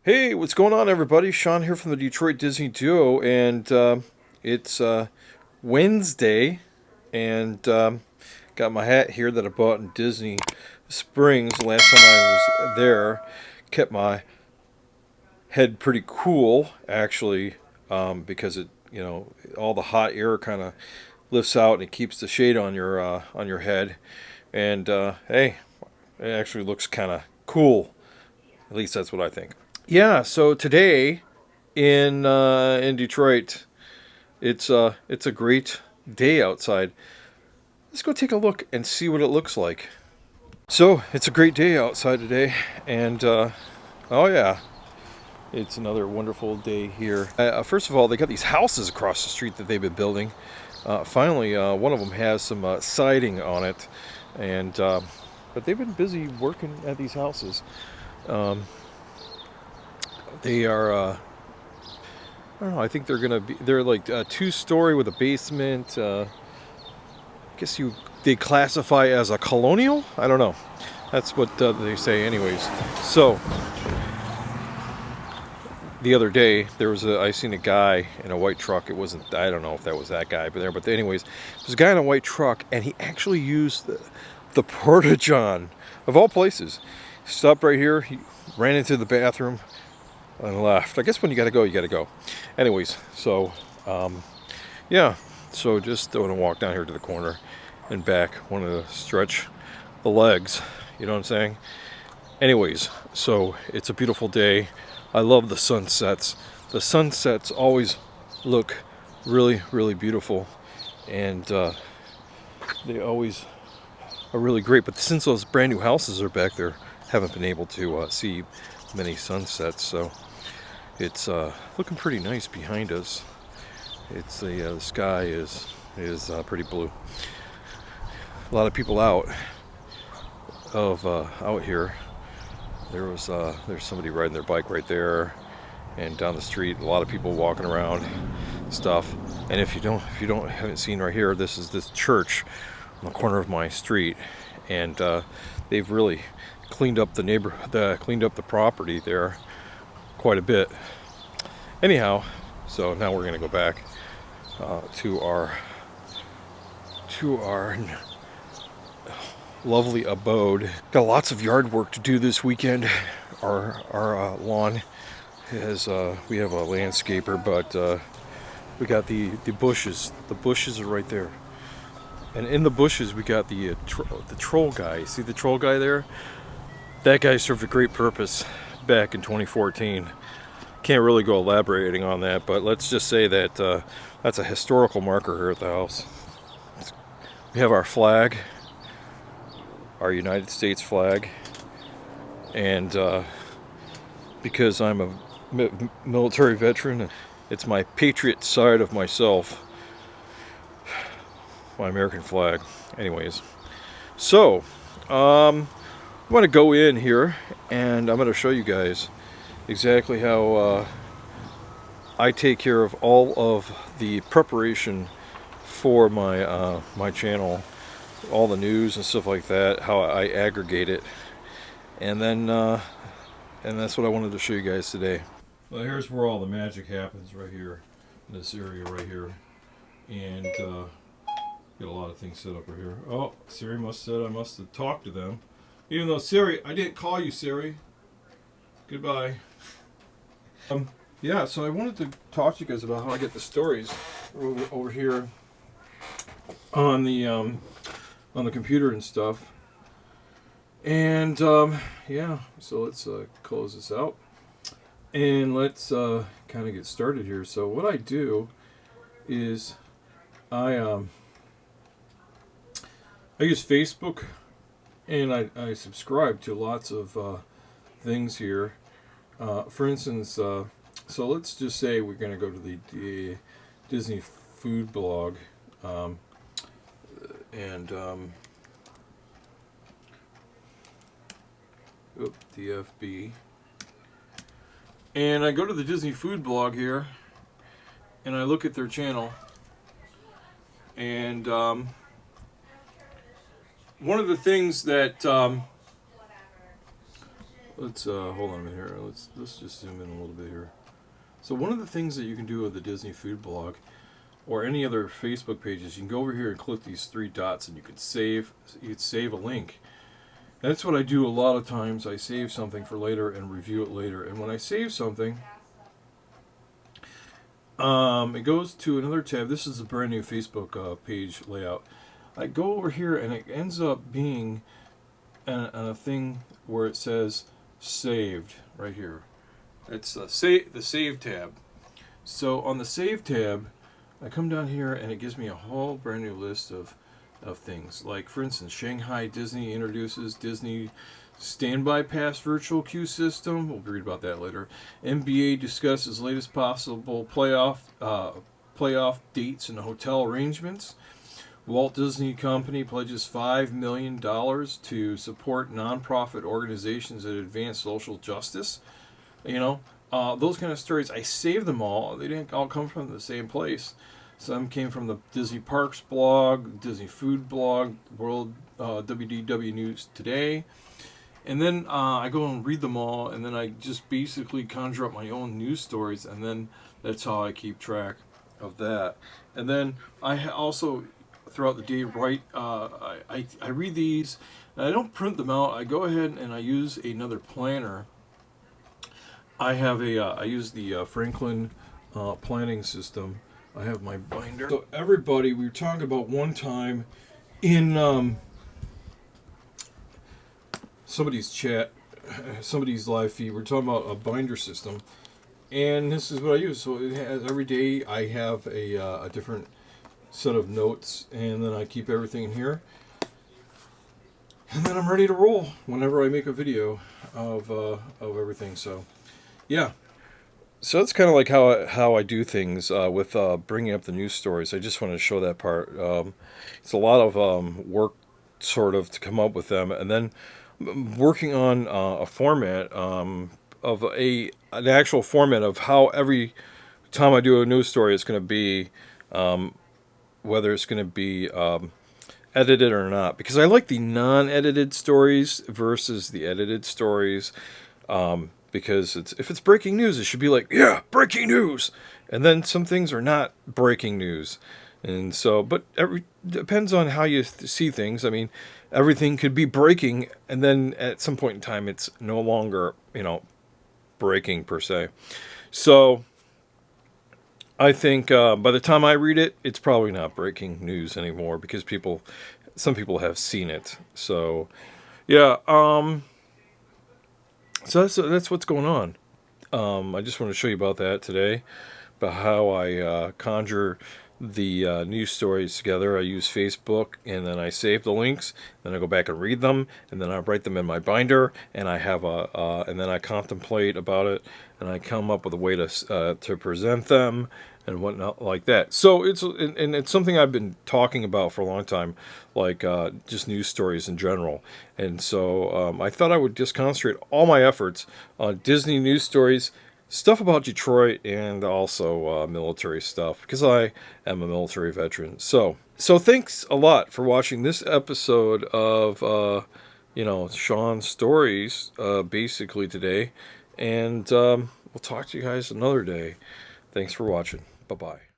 Hey, what's going on, everybody? Sean here from the Detroit Disney Duo, and it's Wednesday, and got my hat here that I bought in Disney Springs. The last time I was there, kept my head pretty cool, actually, because all the hot air kind of lifts out and it keeps the shade on your head, and hey, it actually looks kind of cool. At least that's what I think. Yeah, so today in Detroit, it's a great day outside. Let's go take a look and see what it looks like. So it's a great day outside today, and oh yeah, it's another wonderful day here. First of all, they got these houses across the street that they've been building. Finally, one of them has some siding on it, and but they've been busy working at these houses. Um, they are. I don't know. I think they're like a two-story with a basement. I guess they classify as a colonial. I don't know. That's what they say, anyways. So the other day I seen a guy in a white truck. It wasn't. I don't know if that was that guy, but anyways, there's a guy in a white truck, and he actually used the porta john of all places. He stopped right here. He ran into the bathroom and left. I guess when you gotta go, you gotta go. Anyways, so yeah, so just want to walk down here to the corner and back. Want to stretch the legs. You know what I'm saying? Anyways, so it's a beautiful day. I love the sunsets. The sunsets always look really, really beautiful, and they always are really great. But since those brand new houses are back there, haven't been able to see many sunsets. So it's looking pretty nice behind us. It's the sky is pretty blue. A lot of people out here. There's somebody riding their bike right there, and down the street, a lot of people walking around, stuff. And if you haven't seen right here, this is this church on the corner of my street, and they've really cleaned up cleaned up the property there quite a bit. Anyhow, so now we're gonna go back to our lovely abode. Got lots of yard work to do this weekend. Our lawn has we have a landscaper, but we got the bushes. The bushes are right there, and in the bushes we got the troll guy. See the troll guy there? That guy served a great purpose back in 2014. Can't really go elaborating on that, but let's just say that that's a historical marker here at the house. We have our flag, our United States flag, and because I'm a military veteran, it's my patriot side of myself, my American flag. Anyways, so I'm going to go in here and I'm going to show you guys exactly how I take care of all of the preparation for my channel, all the news and stuff like that, how I aggregate it, and then and that's what I wanted to show you guys today. Well, here's where all the magic happens, right here in this area right here, and get a lot of things set up right here. Oh, Siri must have said I must have talked to them, even though Siri, I didn't call you, Siri. Goodbye. Yeah, so I wanted to talk to you guys about how I get the stories over here on the computer and stuff. And yeah, so let's close this out and let's kind of get started here. So what I do is I use Facebook, and I subscribe to lots of things here. For instance, so let's just say we're going to go to the Disney food blog, and DFB, and I go to the Disney food blog here, and I look at their channel, and one of the things that let's hold on a minute here. Let's just zoom in a little bit here. So one of the things that you can do with the Disney Food Blog or any other Facebook pages, you can go over here and click these three dots, and you can save. You can save a link. That's what I do a lot of times. I save something for later and review it later. And when I save something, it goes to another tab. This is a brand new Facebook page layout. I go over here, and it ends up being a thing where it says saved right here. It's the save tab. So on the save tab, I come down here and it gives me a whole brand new list of things. Like, for instance, Shanghai Disney introduces Disney Standby Pass virtual queue system. We'll read about that later. NBA discusses latest possible playoff dates and hotel arrangements. Walt Disney Company pledges $5 million to support nonprofit organizations that advance social justice. You know, those kind of stories. I saved them all. They didn't all come from the same place. Some came from the Disney Parks blog, Disney Food blog, World WDW News Today. And then I go and read them all, and then I just basically conjure up my own news stories, and then that's how I keep track of that. And then I also, throughout the day, write. I read these, and I don't print them out. I go ahead and I use another planner. I have I use the Franklin planning system. I have my binder. So everybody, we were talking about one time in somebody's chat, somebody's live feed. We're talking about a binder system, and this is what I use. So it has every day I have a different set of notes, and then I keep everything in here, and then I'm ready to roll whenever I make a video of everything. So yeah. So that's kind of like how I do things with bringing up the news stories. I just want to show that part. It's a lot of work, sort of, to come up with them, and then working on a format of an actual format of how every time I do a news story, it's going to be, whether it's going to be edited or not. Because I like the non-edited stories versus the edited stories. Because if it's breaking news, it should be like, yeah, breaking news. And then some things are not breaking news. And so, but depends on how you see things. I mean, everything could be breaking, and then at some point in time, it's no longer, breaking per se. So I think by the time I read it, it's probably not breaking news anymore, because some people have seen it. So yeah, so that's what's going on. I just want to show you about that today, about how I conjure the news stories together. I use Facebook, and then I save the links, then I go back and read them, and then I write them in my binder, and I have and then I contemplate about it, and I come up with a way to present them and whatnot like that. So it's something I've been talking about for a long time, like just news stories in general. And so I thought I would just concentrate all my efforts on Disney news stories, stuff about Detroit, and also military stuff, because I am a military veteran. So thanks a lot for watching this episode of Sean's Stories, basically today, and we'll talk to you guys another day. Thanks for watching. Bye-bye.